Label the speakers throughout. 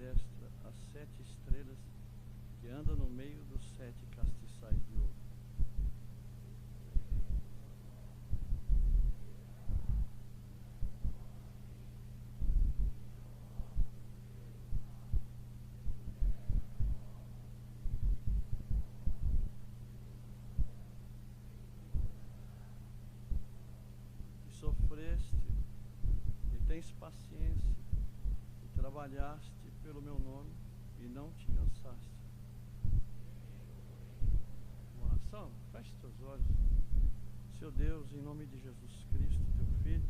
Speaker 1: destra as 7 estrelas que andam no meio dos 7 castiçais de ouro. E sofreste, e tens paciência, e trabalhaste pelo meu nome, e não te cansaste. Uma oração? Feche teus olhos. Seu Deus, em nome de Jesus Cristo, teu Filho,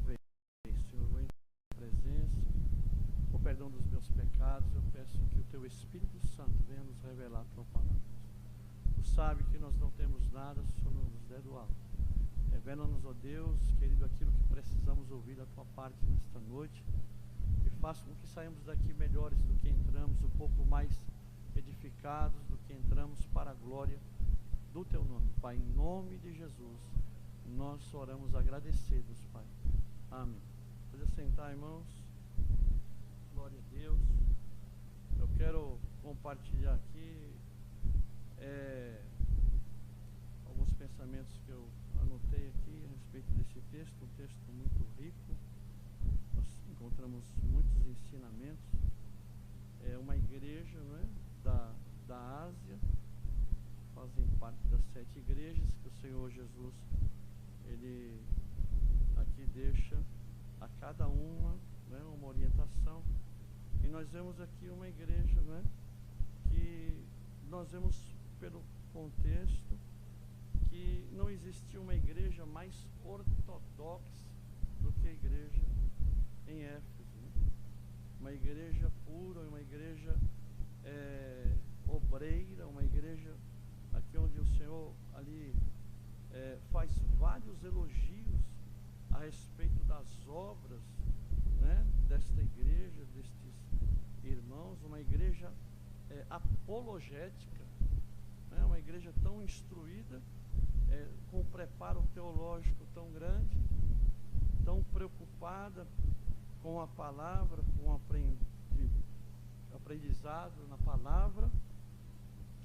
Speaker 1: vem, Senhor, vem em tua presença, o perdão dos meus pecados. Eu peço que o teu Espírito Santo venha nos revelar a tua palavra. Tu sabe que nós não temos nada se o Senhor não nos der do alto. Revela-nos, ó Deus, querido, aquilo que precisamos ouvir da tua parte nesta noite, e faça com que saímos daqui melhores do que entramos, um pouco mais edificados do que entramos, para a glória do teu nome, Pai. Em nome de Jesus, nós oramos agradecidos, Pai. Amém. Pode sentar, irmãos. Glória a Deus. Eu quero compartilhar aqui alguns pensamentos que eu anotei aqui a respeito desse texto, um texto muito rico. Nós encontramos muitos ensinamentos. É uma igreja, não é? da Ásia, fazem parte das 7 igrejas que o Senhor Jesus, Ele aqui deixa a cada uma, né, uma orientação. E nós vemos aqui uma igreja, né, que nós vemos pelo contexto que não existia uma igreja mais ortodoxa do que a igreja em Éfeso, né? Uma igreja pura, uma igreja obreira, uma igreja aqui onde o Senhor ali faz vários elogios a respeito das obras, né, desta igreja, destes irmãos, uma igreja apologética, né, uma igreja tão instruída, com um preparo teológico tão grande, tão preocupada com a palavra, com o aprendizado na palavra,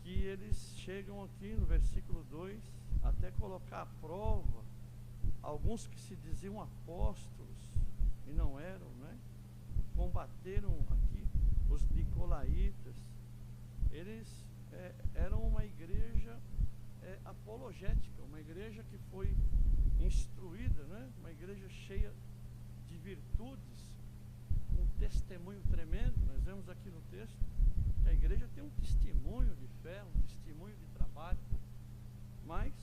Speaker 1: que eles chegam aqui no versículo 2 até colocar à prova alguns que se diziam apóstolos e não eram, né? Combateram aqui os nicolaítas. Eles eram uma igreja apologética, uma igreja que foi instruída, né? Uma igreja cheia de virtudes, um testemunho tremendo. Nós vemos aqui no texto que a igreja tem um testemunho de fé, um testemunho de trabalho, mas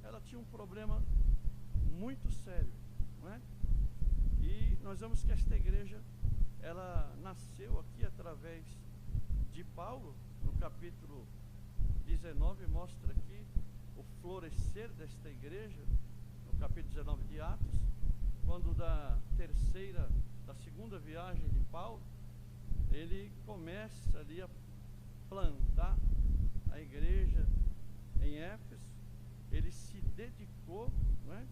Speaker 1: ela tinha um problema muito sério, não é? E nós vemos que esta igreja, ela nasceu aqui através de Paulo. No capítulo 19 mostra aqui o florescer desta igreja, no capítulo 19 de Atos, quando da segunda viagem de Paulo, ele começa ali a plantar a igreja em Éfeso. Ele se dedicou, não é?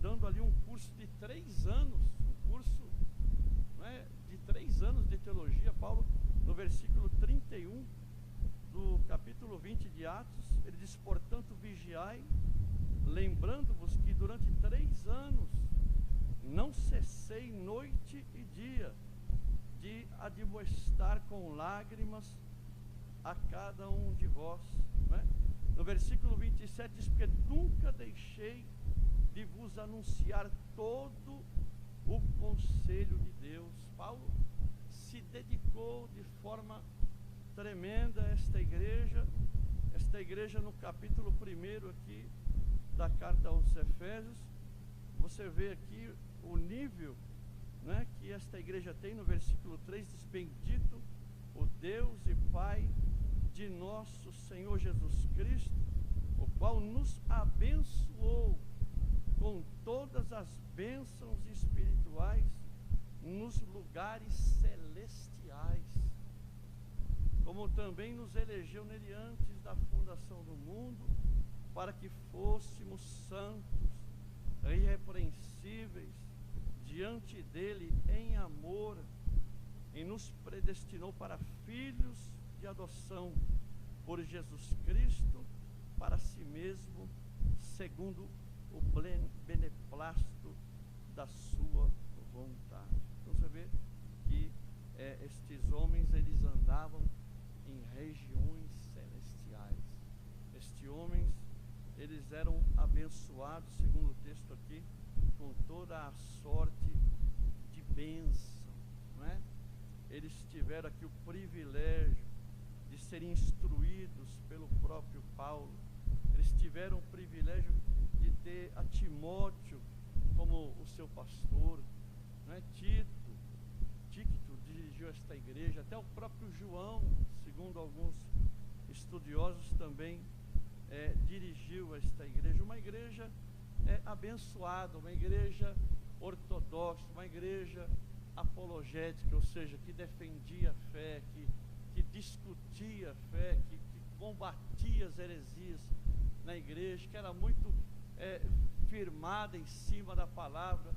Speaker 1: Dando ali um curso de 3 anos, um curso, não é, de 3 anos de teologia. Paulo, no versículo 31 do capítulo 20 de Atos, ele diz: portanto, vigiai, lembrando-vos que durante 3 anos não cessei noite e dia de admoestar com lágrimas a cada um de vós, né? No versículo 27 diz: porque nunca deixei de vos anunciar todo o conselho de Deus. Paulo se dedicou de forma tremenda a esta igreja no capítulo 1 aqui da carta aos Efésios. Você vê aqui o nível, né, que esta igreja tem. No versículo 3 diz: bendito o Deus e Pai de nosso Senhor Jesus Cristo, o qual nos abençoou com todas as bênçãos espirituais nos lugares celestiais, como também nos elegeu nele antes da fundação do mundo, para que fôssemos santos, irrepreensíveis diante dele em amor, predestinou para filhos de adoção por Jesus Cristo para si mesmo, segundo o beneplácito da sua vontade. Então você vê que estes homens, eles andavam em regiões celestiais. Estes homens, eles eram abençoados, segundo o texto aqui, com toda a sorte de bênção, não é? Eles tiveram aqui o privilégio de serem instruídos pelo próprio Paulo. Eles tiveram o privilégio de ter a Timóteo como o seu pastor, não é? Tito dirigiu esta igreja, até o próprio João, segundo alguns estudiosos, também dirigiu esta igreja. Uma igreja abençoada, uma igreja ortodoxa, uma igreja apologética, ou seja, que defendia a fé, que discutia a fé, que combatia as heresias na igreja, que era muito firmada em cima da palavra,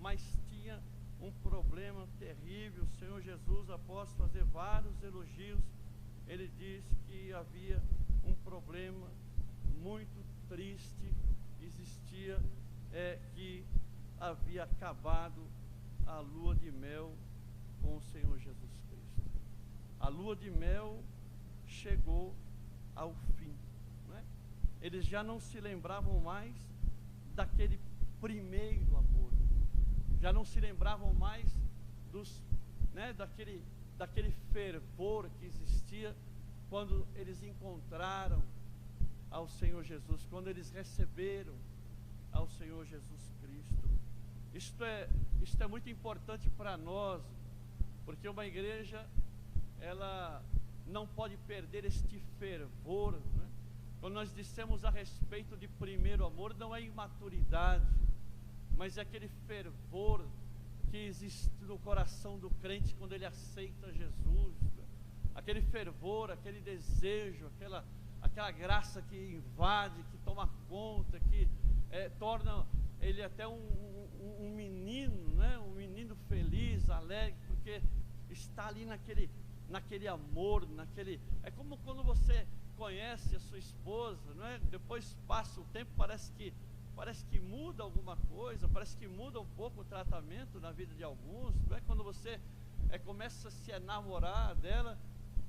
Speaker 1: mas tinha um problema terrível. O Senhor Jesus, após fazer vários elogios, ele disse que havia um problema muito triste, existia, que havia acabado a lua de mel com o Senhor Jesus Cristo. A lua de mel chegou ao fim, não é? Eles já não se lembravam mais daquele primeiro amor, já não se lembravam mais daquele fervor que existia quando eles encontraram ao Senhor Jesus, quando eles receberam ao Senhor Jesus Cristo. Isto é muito importante para nós, porque uma igreja, ela não pode perder este fervor, né? Quando nós dissemos a respeito de primeiro amor, não é imaturidade, mas é aquele fervor que existe no coração do crente quando ele aceita Jesus, né? Aquele fervor, aquele desejo, aquela graça que invade, que toma conta, que torna ele até um menino, né? Um menino feliz, alegre, porque está ali naquele amor, é como quando você conhece a sua esposa, não é? Depois passa o tempo, parece que muda alguma coisa, parece que muda um pouco o tratamento na vida de alguns, não é? Quando você começa a se enamorar dela,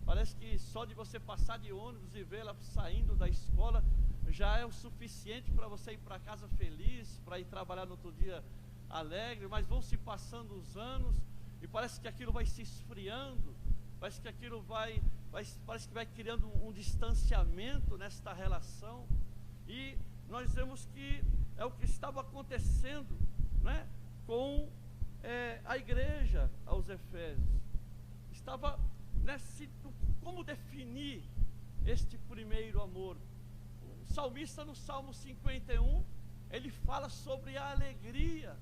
Speaker 1: parece que só de você passar de ônibus e vê-la saindo da escola já é o suficiente para você ir para casa feliz, para ir trabalhar no outro dia alegre. Mas vão se passando os anos e parece que aquilo vai se esfriando, parece que aquilo parece que vai criando um distanciamento nesta relação. E nós vemos que é o que estava acontecendo, né, com a igreja aos Efésios. Estava, né, como definir este primeiro amor? O salmista, no Salmo 51, ele fala sobre a alegria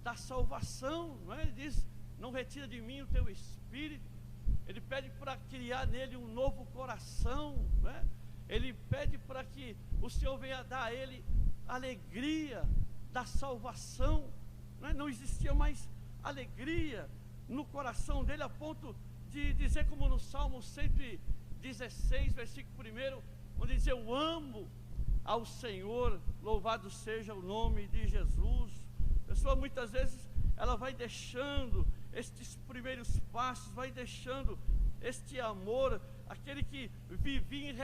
Speaker 1: da salvação, não é? Ele diz: não retira de mim o teu espírito. Ele pede para criar nele um novo coração, não é? Ele pede para que o Senhor venha dar a ele alegria da salvação, não é? Não existia mais alegria no coração dele, a ponto de dizer, como no Salmo 116, versículo 1, onde diz: eu amo ao Senhor, louvado seja o nome de Jesus. A pessoa muitas vezes ela vai deixando estes primeiros passos, vai deixando este amor, aquele que vivia em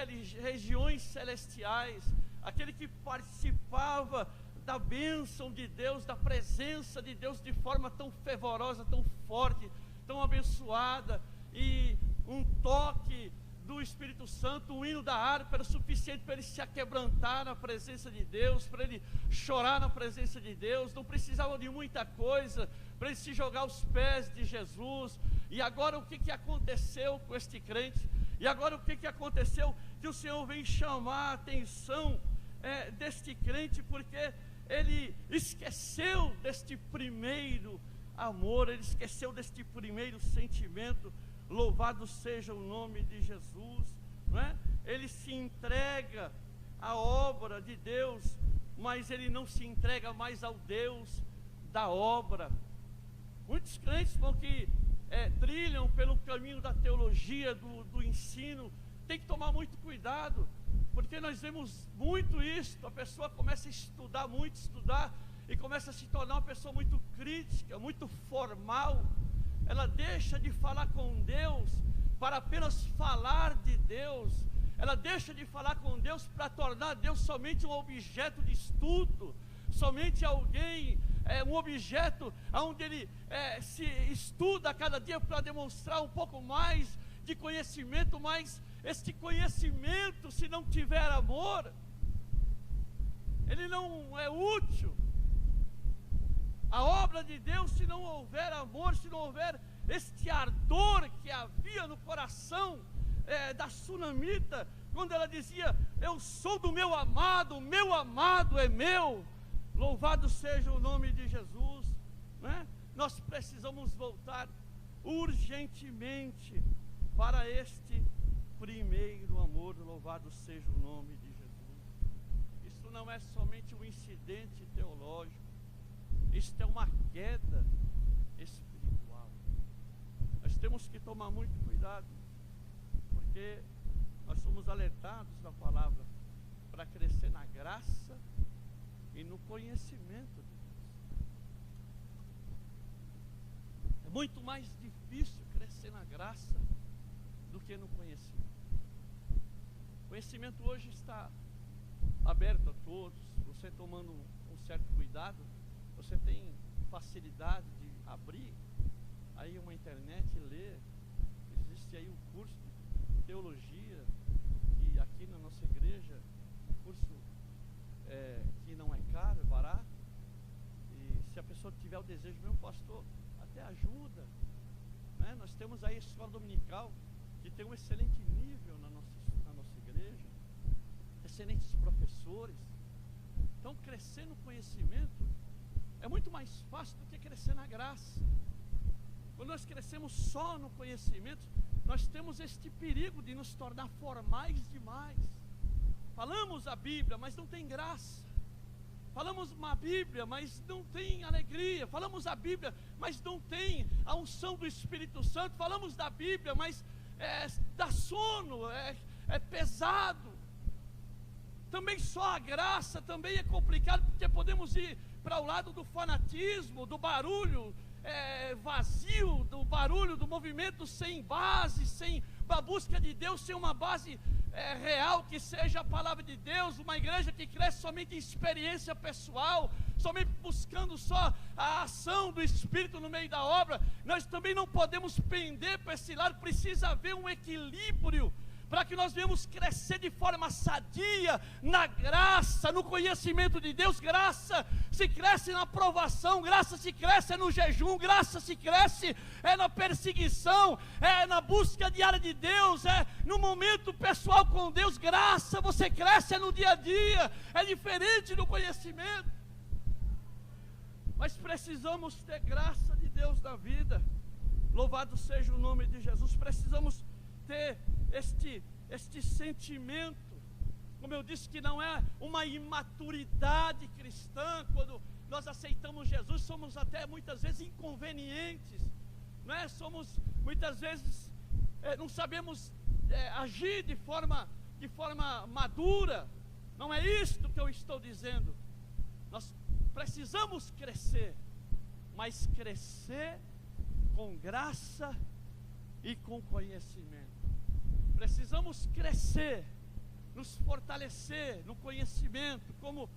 Speaker 1: regiões celestiais, aquele que participava da bênção de Deus, da presença de Deus de forma tão fervorosa, tão forte, tão abençoada, e um toque do Espírito Santo, um hino da harpa era suficiente para ele se aquebrantar na presença de Deus, para ele chorar na presença de Deus. Não precisava de muita coisa para ele se jogar aos pés de Jesus. E agora o que aconteceu com este crente? E agora o que aconteceu? Que o Senhor vem chamar a atenção deste crente, porque ele esqueceu deste primeiro amor, ele esqueceu deste primeiro sentimento. Louvado seja o nome de Jesus, não é? Ele se entrega à obra de Deus, mas ele não se entrega mais ao Deus da obra. Muitos crentes vão que trilham pelo caminho caminho da teologia, do ensino, tem que tomar muito cuidado, porque nós vemos muito isso. A pessoa começa a estudar muito, e começa a se tornar uma pessoa muito crítica, muito formal. Ela deixa de falar com Deus para apenas falar de Deus. Ela deixa de falar com Deus para tornar Deus somente um objeto de estudo, somente alguém, um objeto onde ele se estuda a cada dia para demonstrar um pouco mais de conhecimento, mas este conhecimento, se não tiver amor, ele não é útil. A obra de Deus, se não houver amor, se não houver este ardor que havia no coração da sunamita, quando ela dizia: eu sou do meu amado, o meu amado é meu, louvado seja o nome de Jesus, né? Nós precisamos voltar urgentemente para este primeiro amor, louvado seja o nome de Jesus. Isso não é somente um incidente teológico, isto é uma queda espiritual. Nós temos que tomar muito cuidado, porque nós somos alertados na palavra para crescer na graça e no conhecimento de Deus. É muito mais difícil crescer na graça do que no conhecimento. O conhecimento hoje está aberto a todos. Você tomando um certo cuidado, você tem facilidade de abrir aí uma internet e ler. Existe aí um curso de teologia, que aqui na nossa igreja, um curso que não é caro, é barato. E se a pessoa tiver o desejo, meu pastor, até ajuda, né? Nós temos aí a escola dominical, que tem um excelente nível na nossa igreja, excelentes professores. Então, crescer no conhecimento é muito mais fácil do que crescer na graça. Quando nós crescemos só no conhecimento, nós temos este perigo de nos tornar formais demais. Falamos a Bíblia, mas não tem graça. Falamos uma Bíblia, mas não tem alegria. Falamos a Bíblia, mas não tem a unção do Espírito Santo. Falamos da Bíblia, mas dá sono, é pesado. Também só a graça também é complicado, porque podemos ir para o lado do fanatismo, do barulho vazio, do barulho, do movimento sem base, sem a busca de Deus, sem uma base real, que seja a palavra de Deus. Uma igreja que cresce somente em experiência pessoal, somente buscando só a ação do Espírito no meio da obra. Nós também não podemos pender para esse lado. Precisa haver um equilíbrio para que nós venhamos crescer de forma sadia na graça, no conhecimento de Deus. Graça se cresce na aprovação, graça se cresce no jejum, graça se cresce na perseguição, na busca diária de Deus, no momento pessoal com Deus. Graça você cresce no dia a dia, é diferente do conhecimento. Mas precisamos ter graça de Deus na vida, louvado seja o nome de Jesus. Precisamos ter este sentimento, como eu disse, que não é uma imaturidade cristã. Quando nós aceitamos Jesus, somos até muitas vezes inconvenientes, não é? Somos muitas vezes, não sabemos agir de forma madura. Não é isto que eu estou dizendo. Nós precisamos crescer, mas crescer com graça e com conhecimento. Precisamos crescer, nos fortalecer no conhecimento, como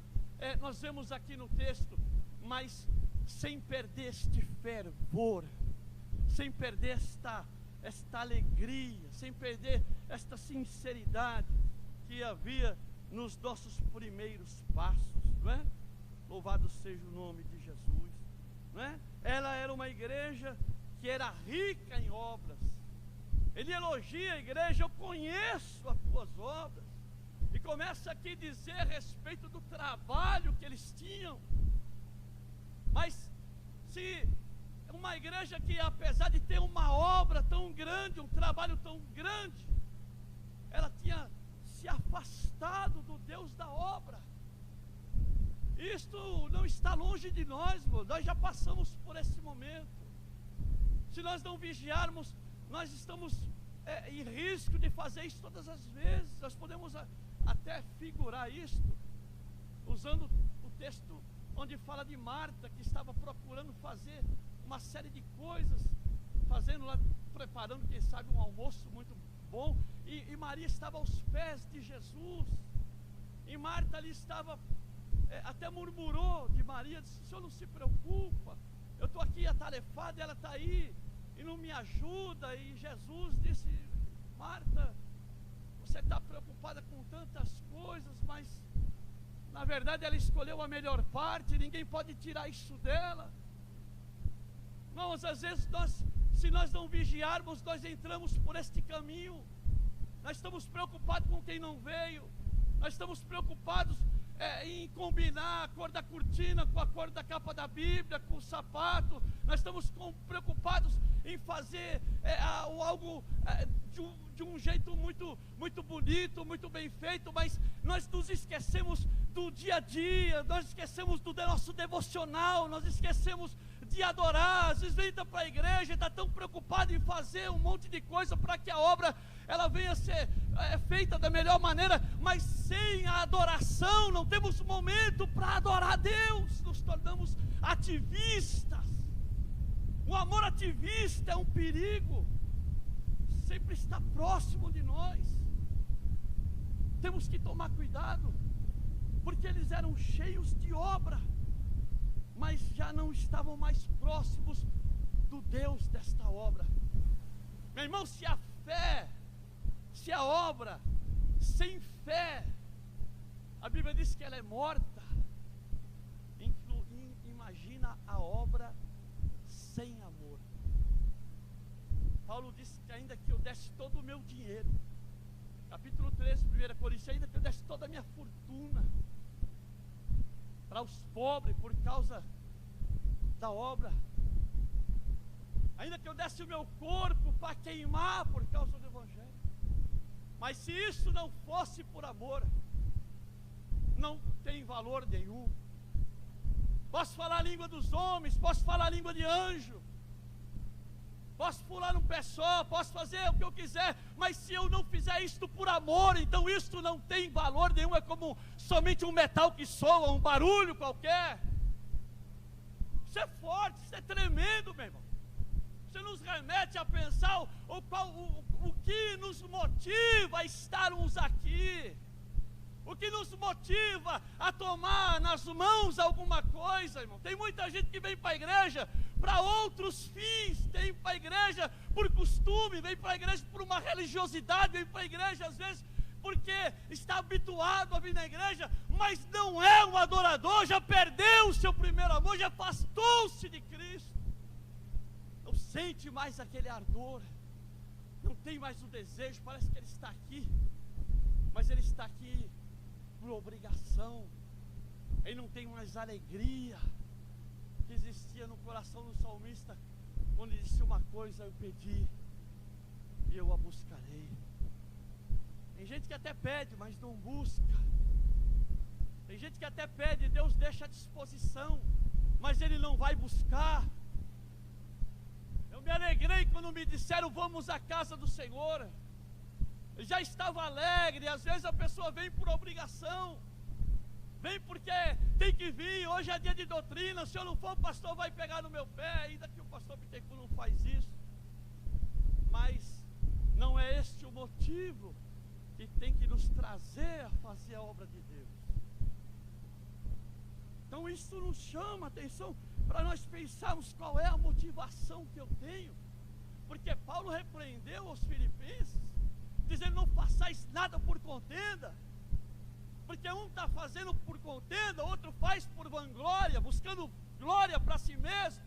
Speaker 1: nós vemos aqui no texto, mas sem perder este fervor, sem perder esta alegria, sem perder esta sinceridade que havia nos nossos primeiros passos, não é? Louvado seja o nome de Jesus, não é? Ela era uma igreja que era rica em obras. Ele elogia a igreja: eu conheço as tuas obras. E começa aqui a dizer a respeito do trabalho que eles tinham. Mas se uma igreja que, apesar de ter uma obra tão grande, um trabalho tão grande, ela tinha se afastado do Deus da obra. Isto não está longe de nós, nós já passamos por esse momento. Se nós não vigiarmos, nós estamos em risco de fazer isso todas as vezes. Nós podemos até figurar isto usando o texto onde fala de Marta, que estava procurando fazer uma série de coisas, fazendo lá, preparando, quem sabe, um almoço muito bom, e Maria estava aos pés de Jesus, e Marta ali estava, até murmurou de Maria, disse: o senhor não se preocupa, eu estou aqui atarefada, ela está aí, e não me ajuda. E Jesus disse: Marta, você está preocupada com tantas coisas, mas na verdade ela escolheu a melhor parte, ninguém pode tirar isso dela. Irmãos, às vezes se nós não vigiarmos, nós entramos por este caminho. Nós estamos preocupados com quem não veio, nós estamos preocupados em combinar a cor da cortina com a cor da capa da Bíblia, com o sapato. Nós estamos preocupados em fazer algo de um jeito muito, muito bonito, muito bem feito, mas nós nos esquecemos do dia a dia, nós esquecemos do nosso devocional, nós esquecemos de adorar. Às vezes entra para a igreja e está tão preocupado em fazer um monte de coisa para que a obra ela venha a ser feita da melhor maneira, mas sem a adoração não temos momento para adorar a Deus, nos tornamos ativistas. O amor ativista é um perigo, sempre está próximo de nós. Temos que tomar cuidado, porque eles eram cheios de obra, mas já não estavam mais próximos do Deus desta obra. Meu irmão, se a fé, se a obra sem fé, a Bíblia diz que ela é morta, imagina a obra sem amor. Paulo disse que ainda que eu desse todo o meu dinheiro, capítulo 13, 1 Coríntios, ainda que eu desse toda a minha fortuna para os pobres por causa da obra, ainda que eu desse o meu corpo para queimar por causa do Evangelho, mas se isso não fosse por amor, não tem valor nenhum. Posso falar a língua dos homens, posso falar a língua de anjo, posso pular num pé só, posso fazer o que eu quiser, mas se eu não fizer isto por amor, então isto não tem valor nenhum. É como somente um metal que soa, um barulho qualquer. Isso é forte, isso é tremendo, meu irmão. Você nos remete a pensar o que nos motiva a estarmos aqui, o que nos motiva a tomar nas mãos alguma coisa, irmão. Tem muita gente que vem para a igreja para outros fins, vem para a igreja por costume, vem para a igreja por uma religiosidade, vem para a igreja às vezes porque está habituado a vir na igreja, mas não é um adorador, já perdeu o seu primeiro amor, já afastou-se de Cristo, não sente mais aquele ardor, não tem mais o desejo. Parece que ele está aqui, mas ele está aqui por obrigação. Ele não tem mais alegria que existia no coração do salmista, quando ele disse: uma coisa eu pedi e eu a buscarei. Tem gente que até pede, mas não busca. Tem gente que até pede, Deus deixa à disposição, mas ele não vai buscar. Eu me alegrei quando me disseram: vamos à casa do Senhor. Eu já estava alegre. Às vezes a pessoa vem por obrigação, vem porque tem que vir. Hoje é dia de doutrina, se eu não for, o pastor vai pegar no meu pé, ainda que o pastor Bittencourt não faz isso. Mas não é este o motivo que tem que nos trazer a fazer a obra de Deus. Então isso nos chama a atenção para nós pensarmos qual é a motivação que eu tenho. Porque Paulo repreendeu aos filipenses, dizendo: não façais nada por contenda, porque um está fazendo por contenda, outro faz por vanglória, buscando glória para si mesmo,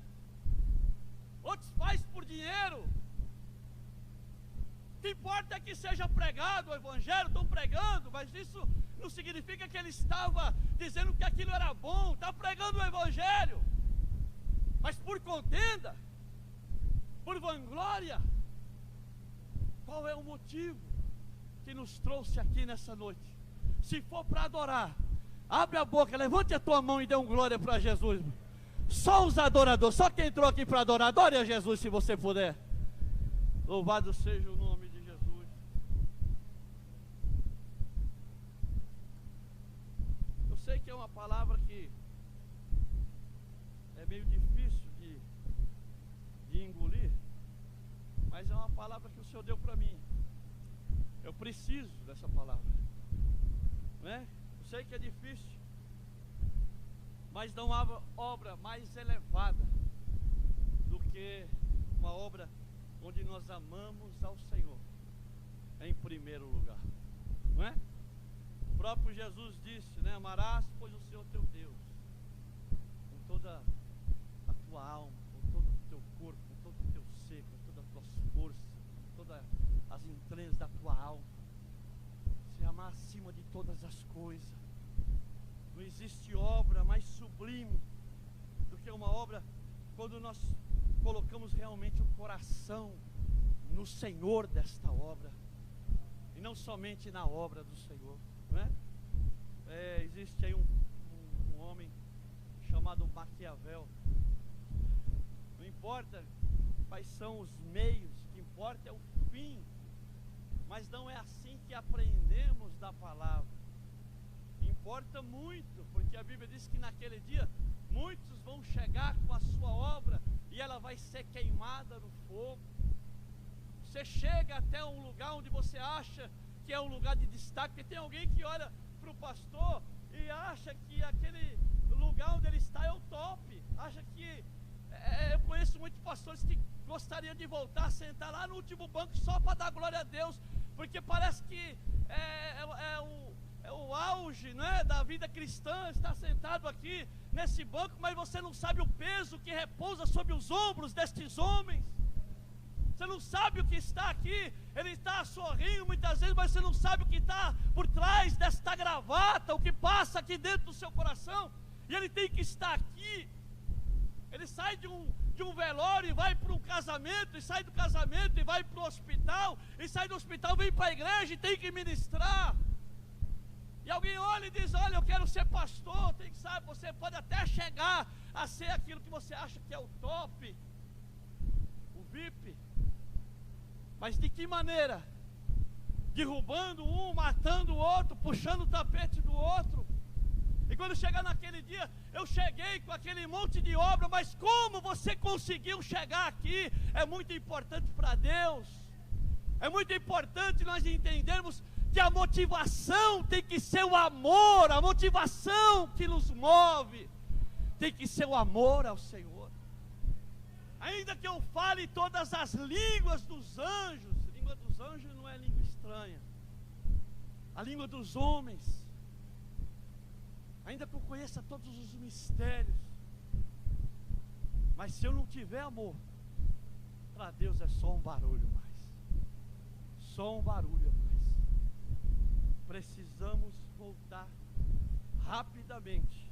Speaker 1: outros faz por dinheiro. O que importa é que seja pregado o Evangelho. Estão pregando, mas isso não significa que ele estava dizendo que aquilo era bom. Está pregando o Evangelho, mas por contenda, por vanglória. Qual é o motivo que nos trouxe aqui nessa noite? Se for para adorar, abre a boca, levante a tua mão e dê um glória para Jesus. Só os adoradores, só quem entrou aqui para adorar, adore a Jesus se você puder. Louvado seja o nome de Jesus. Eu sei que é uma palavra que é meio difícil de engolir, mas é uma palavra que o Senhor deu para mim. Eu preciso dessa palavra, né? Eu sei que é difícil, mas não há obra mais elevada do que uma obra onde nós amamos ao Senhor em primeiro lugar, não é? O próprio Jesus disse, né? Amarás, pois, o Senhor teu Deus com toda a tua alma, com todo o teu corpo, com todo o teu ser, com todas as tuas forças, com todas as entranhas da tua alma. Se amar acima de todas as coisas. Não existe obra mais sublime do que uma obra quando nós colocamos realmente o coração no Senhor desta obra, e não somente na obra do Senhor, não é? Existe aí um homem chamado Maquiavel. Não importa quais são os meios, o que importa é o fim. Mas não é assim que aprendemos da palavra. Importa muito, porque a Bíblia diz que naquele dia muitos vão chegar com a sua obra e ela vai ser queimada no fogo. Você chega até um lugar onde você acha que é um lugar de destaque, porque tem alguém que olha para o pastor e acha que aquele lugar onde ele está é o top. Acha que eu conheço muitos pastores que gostariam de voltar a sentar lá no último banco só para dar glória a Deus, porque parece que é o auge, né, da vida cristã, estar sentado aqui nesse banco, mas você não sabe o peso que repousa sobre os ombros destes homens. Você não sabe o que está aqui. Ele está sorrindo muitas vezes, mas você não sabe o que está por trás desta gravata, o que passa aqui dentro do seu coração. E ele tem que estar aqui. Ele sai de um velório e vai para um casamento, e sai do casamento e vai para o hospital, e sai do hospital, vem para a igreja e tem que ministrar. E alguém olha e diz: olha, eu quero ser pastor. Tem que saber, você pode até chegar a ser aquilo que você acha que é o top, o VIP. Mas de que maneira? Derrubando um, matando o outro, puxando o tapete do outro. E quando chegar naquele dia, eu cheguei com aquele monte de obra, mas como você conseguiu chegar aqui? É muito importante para Deus. É muito importante nós entendermos que a motivação tem que ser o amor. A motivação que nos move tem que ser o amor ao Senhor. Ainda que eu fale todas as línguas dos anjos, língua dos anjos não é língua estranha, a língua dos homens, ainda que eu conheça todos os mistérios, mas se eu não tiver amor, para Deus é só um barulho mais, só um barulho mais. Precisamos voltar rapidamente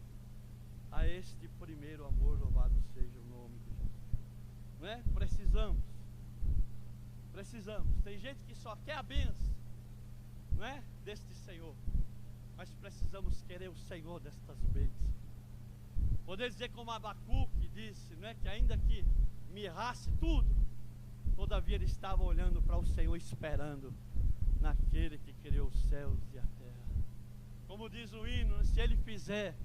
Speaker 1: a este primeiro amor. Louvado seja o nome de Jesus, não é? Precisamos. Tem gente que só quer a bênção, não é? Deste Senhor, mas precisamos querer o Senhor destas bênçãos. Poder dizer como Abacuque disse, não é? Que ainda que mirrasse tudo, todavia ele estava olhando para o Senhor, esperando naquele que criou os céus e a terra. Como diz o hino, se ele fizer,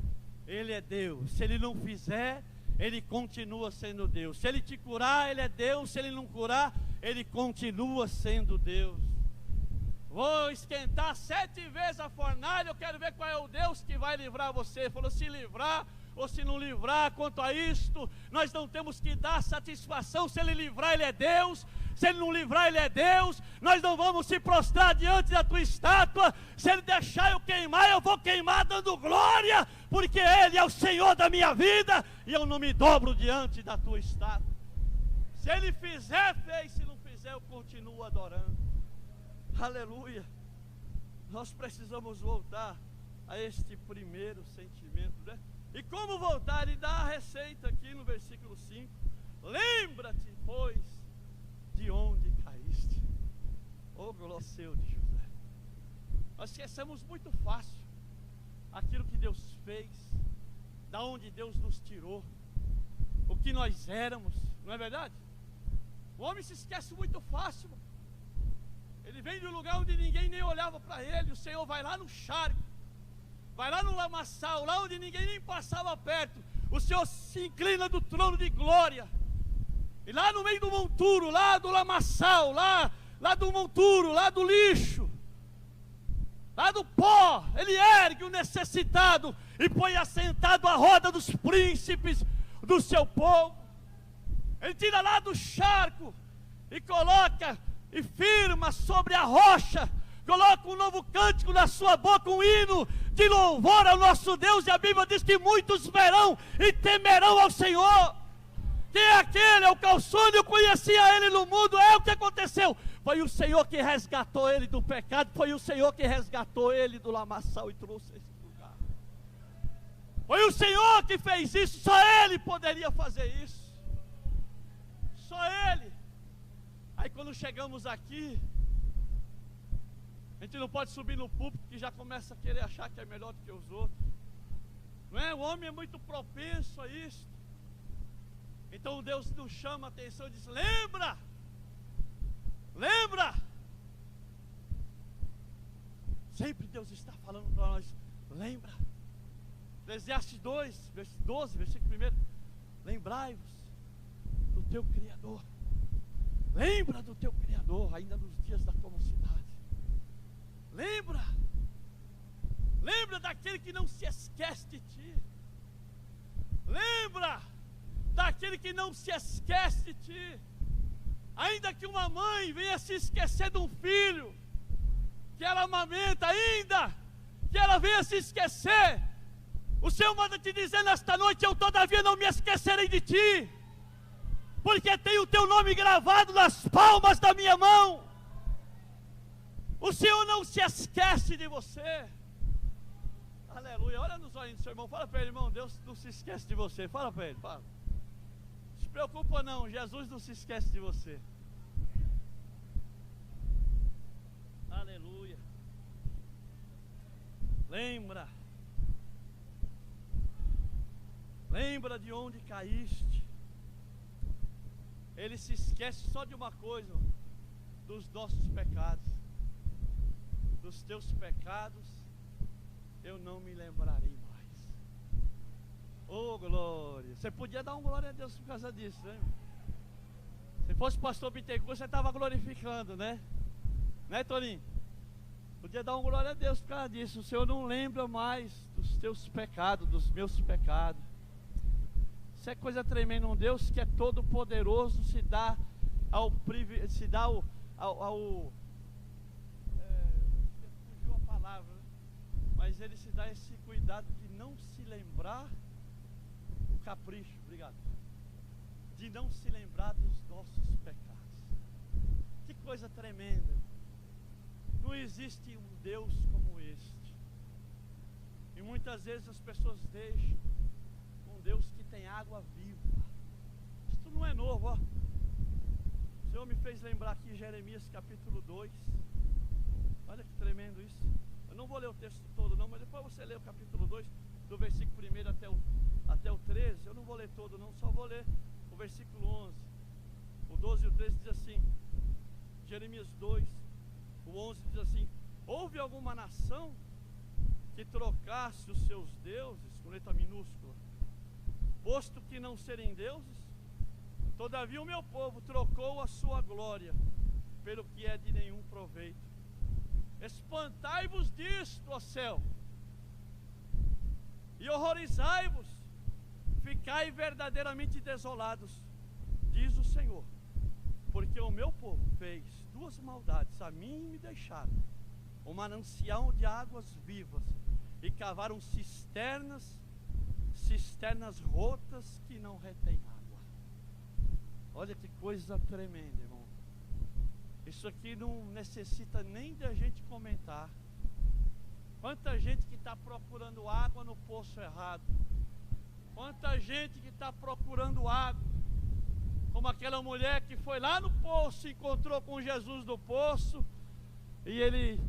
Speaker 1: ele é Deus. Se ele não fizer, ele continua sendo Deus. Se ele te curar, ele é Deus. Se ele não curar, ele continua sendo Deus. Vou esquentar 7 vezes a fornalha, eu quero ver qual é o Deus que vai livrar você. Ele falou: se livrar ou se não livrar, quanto a isto, nós não temos que dar satisfação. Se ele livrar, ele é Deus. Se ele não livrar, ele é Deus. Nós não vamos se prostrar diante da tua estátua. Se ele deixar eu queimar, eu vou queimar dando glória, porque ele é o Senhor da minha vida, e eu não me dobro diante da tua estátua. Se ele fizer, fez. Se não fizer, eu continuo adorando. Aleluia. Nós precisamos voltar a este primeiro sentimento, né? E como voltar? Ele dá a receita aqui no versículo 5. Lembra-te, pois, de onde caíste. Oh, glória seu de José. Nós esquecemos muito fácil aquilo que Deus fez, da onde Deus nos tirou, o que nós éramos, não é verdade? O homem se esquece muito fácil. Ele vem de um lugar onde ninguém nem olhava para ele. O Senhor vai lá no charco, vai lá no lamaçal, lá onde ninguém nem passava perto. O Senhor se inclina do trono de glória. E lá no meio do monturo, lá do lamaçal, lá do monturo, lá do lixo, lá do pó, Ele ergue o necessitado e põe assentado à roda dos príncipes do seu povo. Ele tira lá do charco e coloca e firma sobre a rocha, coloca um novo cântico na sua boca, um hino de louvor ao nosso Deus. E a Bíblia diz que muitos verão e temerão ao Senhor. Quem é aquele? É o calçone, eu conhecia ele no mundo. É o que aconteceu. Foi o Senhor que resgatou ele do pecado. Foi o Senhor que resgatou ele do lamaçal e trouxe esse lugar. Foi o Senhor que fez isso. Só Ele poderia fazer isso. Só Ele. Aí quando chegamos aqui, a gente não pode subir no púlpito que já começa a querer achar que é melhor do que os outros. Não é? O homem é muito propenso a isso. Então Deus nos chama a atenção e diz: lembra, lembra. Sempre Deus está falando para nós: lembra. Eclesiastes 2, 12, versículo 1. Lembrai-vos do teu Criador. Lembra do teu Criador, ainda nos dias da tua mocidade. Lembra. Lembra daquele que não se esquece de ti. Lembra daquele que não se esquece de ti. Ainda que uma mãe venha se esquecer de um filho que ela amamenta, ainda que ela venha se esquecer, o Senhor manda te dizer nesta noite: eu todavia não me esquecerei de ti, porque tenho o teu nome gravado nas palmas da minha mão. O Senhor não se esquece de você. Aleluia. Olha nos olhos do seu irmão, fala para ele: irmão, Deus não se esquece de você. Fala para ele, fala. Não se preocupa não, Jesus não se esquece de você. Aleluia. Lembra. Lembra de onde caíste. Ele se esquece só de uma coisa: dos nossos pecados. Dos teus pecados eu não me lembrarei mais. Oh, glória. Você podia dar um glória a Deus por causa disso, né? Se fosse pastor Bittencourt, você estava glorificando, né? Né, Toninho? Podia dar um glória a Deus por causa disso. O Senhor não lembra mais dos teus pecados, dos meus pecados. Isso é coisa tremenda. Um Deus que é todo poderoso se dá ao fugiu a palavra, né? Mas Ele se dá esse cuidado de não se lembrar, o capricho, obrigado, de não se lembrar dos nossos pecados. Que coisa tremenda. Não existe um Deus como este. E muitas vezes as pessoas deixam um Deus que tem água viva. Isso não é novo, ó. O Senhor me fez lembrar aqui Jeremias capítulo 2. Olha que tremendo isso. Eu não vou ler o texto todo não, mas depois você lê o capítulo 2, do versículo 1 até o 13. Eu não vou ler todo não, só vou ler o versículo 11. O 12 e o 13 diz assim, Jeremias 2, o 11 diz assim: houve alguma nação que trocasse os seus deuses, com letra minúscula, posto que não serem deuses? Todavia o meu povo trocou a sua glória pelo que é de nenhum proveito. Espantai-vos disto, ó céu, e horrorizai-vos, ficai verdadeiramente desolados, diz o Senhor, porque o meu povo fez duas maldades. A mim me deixaram um manancial de águas vivas e cavaram cisternas rotas que não retêm água. Olha que coisa tremenda, irmão. Isso aqui não necessita nem de a gente comentar. Quanta gente que está procurando água no poço errado. Quanta gente que está procurando água, como aquela mulher que foi lá no poço, encontrou com Jesus no poço, e ele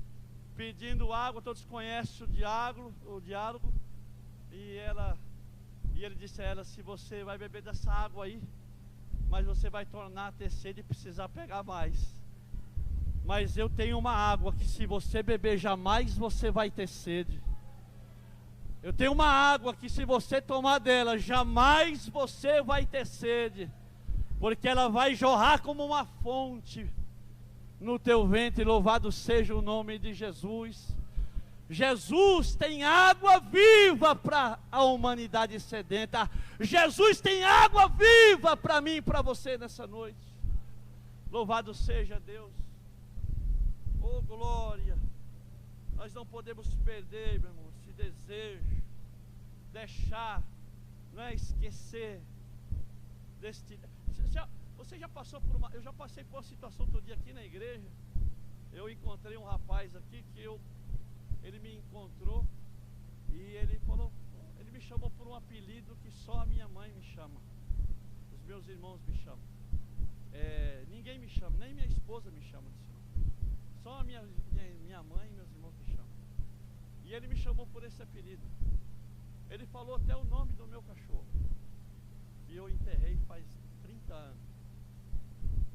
Speaker 1: pedindo água. Todos conhecem o diálogo, e ele disse a ela: se você vai beber dessa água aí, mas você vai tornar a ter sede e precisar pegar mais. Mas eu tenho uma água que se você beber jamais você vai ter sede. Eu tenho uma água que se você tomar dela jamais você vai ter sede, porque ela vai jorrar como uma fonte no teu ventre. Louvado seja o nome de Jesus. Jesus tem água viva para a humanidade sedenta. Jesus tem água viva para mim e para você nessa noite. Louvado seja Deus. Oh glória. Nós não podemos perder, meu irmão, esse desejo. Deixar, não é esquecer deste. Você já passou por uma. Eu já passei por uma situação outro dia aqui na igreja. Eu encontrei um rapaz aqui que ele me encontrou e ele falou, ele me chamou por um apelido que só a minha mãe me chama, os meus irmãos me chamam. Ninguém me chama, nem minha esposa me chama desse nome. Só a minha mãe e meus irmãos me chamam. E ele me chamou por esse apelido. Ele falou até o nome do meu cachorro, que eu enterrei faz 30 anos.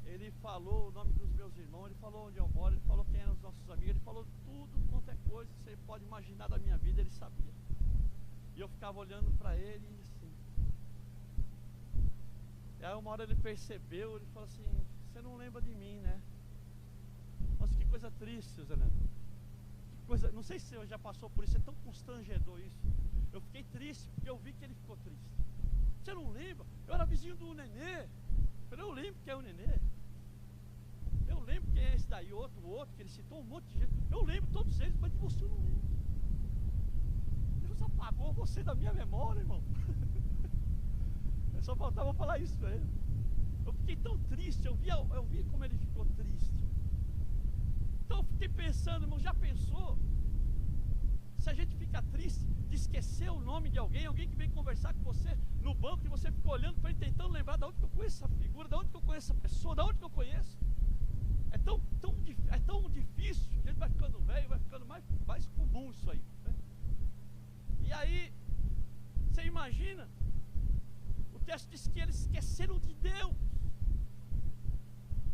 Speaker 1: Ele falou o nome dos meus irmãos, ele falou onde eu moro, ele falou quem eram os nossos amigos, ele falou tudo quanto é coisa que você pode imaginar da minha vida, ele sabia. E eu ficava olhando para ele e assim. E aí uma hora ele percebeu, ele falou assim, você não lembra de mim, né? Nossa, que coisa triste, Zé Neto. Que coisa, não sei se você já passou por isso, é tão constrangedor isso. Eu fiquei triste, porque eu vi que ele ficou triste. Você não lembra? Eu era vizinho do Nenê. Eu lembro que é o Nenê. Eu lembro quem é esse daí, o outro, que ele citou um monte de gente. Eu lembro todos eles, mas de você eu não lembro. Deus apagou você da minha memória, irmão. Só faltava falar isso pra ele. Eu fiquei tão triste, eu vi como ele ficou triste. Então eu fiquei pensando, irmão, já pensou? Se a gente fica triste de esquecer o nome de alguém que vem conversar com você no banco e você fica olhando para ele, tentando lembrar de onde que eu conheço essa figura, de onde que eu conheço essa pessoa, de onde que eu conheço. É tão difícil, a gente vai ficando velho, vai ficando mais comum isso aí, né? E aí, você imagina, o texto diz que eles esqueceram de Deus.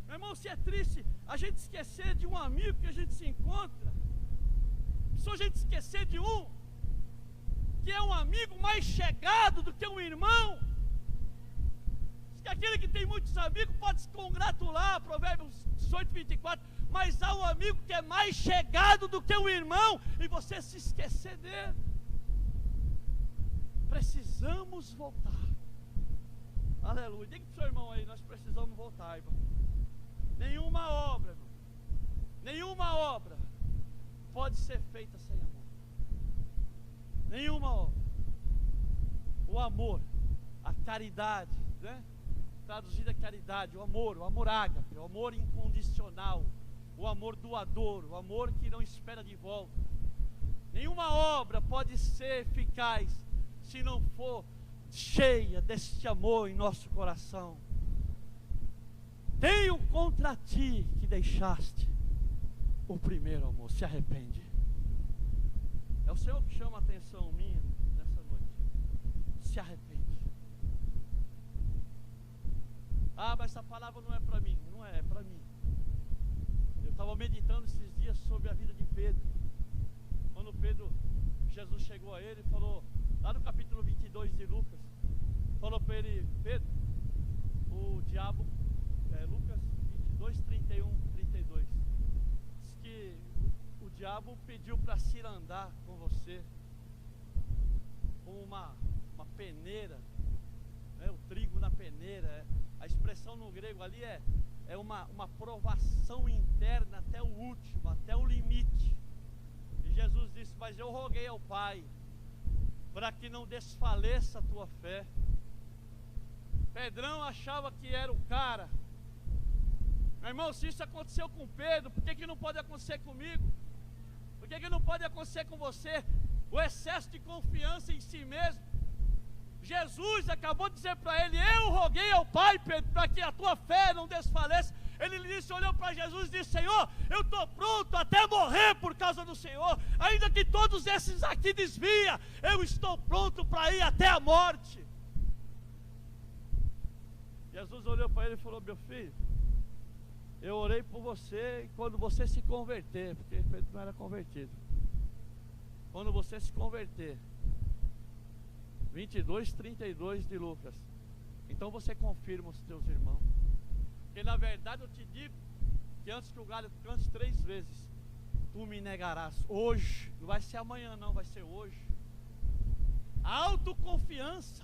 Speaker 1: Meu irmão, se é triste a gente esquecer de um amigo que a gente se encontra, se a gente esquecer de um que é um amigo mais chegado do que um irmão, que aquele que tem muitos amigos pode se congratular, Provérbios 18, 24, mas há um amigo que é mais chegado do que um irmão, e você se esquecer dele. Precisamos voltar. Aleluia. Diga para o seu irmão aí, nós precisamos voltar, irmão. Nenhuma obra, irmão, nenhuma obra pode ser feita sem amor. Nenhuma obra. O amor, a caridade, né? Traduzida a caridade, o amor ágape, o amor incondicional, o amor doador, o amor que não espera de volta. Nenhuma obra pode ser eficaz se não for cheia deste amor em nosso coração. Tenho contra ti que deixaste o primeiro amor. Se arrepende. É o Senhor que chama a atenção minha nessa noite. Se arrepende. Ah, mas essa palavra não é para mim. Não é, é para mim. Eu estava meditando esses dias sobre a vida de Pedro. Quando Jesus chegou a ele e falou, lá no capítulo 22 de Lucas, falou para ele, Pedro, o diabo, Lucas 22, 31, 32, diz que o diabo pediu para cirandar com você, como uma peneira, né, o trigo na peneira. A expressão no grego ali é uma provação interna até o último, até o limite. E Jesus disse, mas eu roguei ao Pai para que não desfaleça a tua fé. Pedrão achava que era o cara. Meu irmão, se isso aconteceu com Pedro, por que não pode acontecer comigo? Por que não pode acontecer com você? O excesso de confiança em si mesmo. Jesus acabou de dizer para ele, eu roguei ao Pai, Pedro, para que a tua fé não desfaleça. Ele disse, olhou para Jesus e disse, Senhor, eu estou pronto até morrer por causa do Senhor. Ainda que todos esses aqui desviem, eu estou pronto para ir até a morte. E Jesus olhou para ele e falou: meu filho, eu orei por você e quando você se converter, porque Pedro não era convertido, quando você se converter, 22:32 de Lucas, então você confirma os teus irmãos. Porque na verdade eu te digo que antes que o galho cante 3 vezes, tu me negarás. Hoje, não vai ser amanhã não, vai ser hoje. A autoconfiança,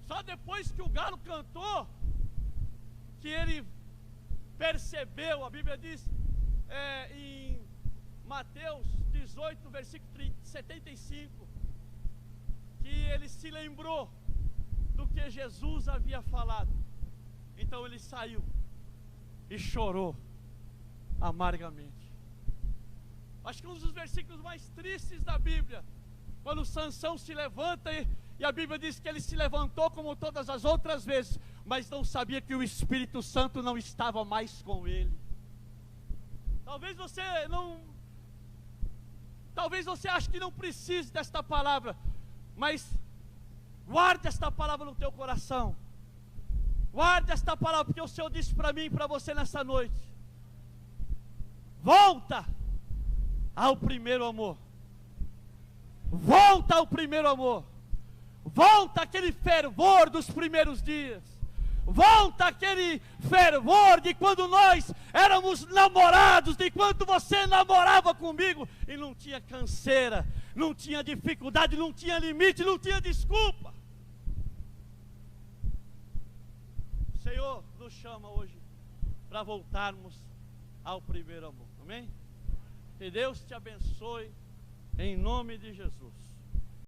Speaker 1: só depois que o galo cantou, que ele percebeu, a Bíblia diz em Mateus 18, versículo 75, que ele se lembrou do que Jesus havia falado. Então ele saiu e chorou amargamente. Acho que um dos versículos mais tristes da Bíblia, quando Sansão se levanta e a Bíblia diz que ele se levantou como todas as outras vezes, mas não sabia que o Espírito Santo não estava mais com ele. Talvez você ache que não precise desta palavra, mas guarde esta palavra no teu coração. Guarde esta palavra, porque o Senhor disse para mim e para você nessa noite: volta ao primeiro amor. Volta ao primeiro amor. Volta aquele fervor dos primeiros dias. Volta aquele fervor de quando nós éramos namorados, de quando você namorava comigo e não tinha canseira, não tinha dificuldade, não tinha limite, não tinha desculpa. O Senhor nos chama hoje para voltarmos ao primeiro amor. Amém? Que Deus te abençoe em nome de Jesus.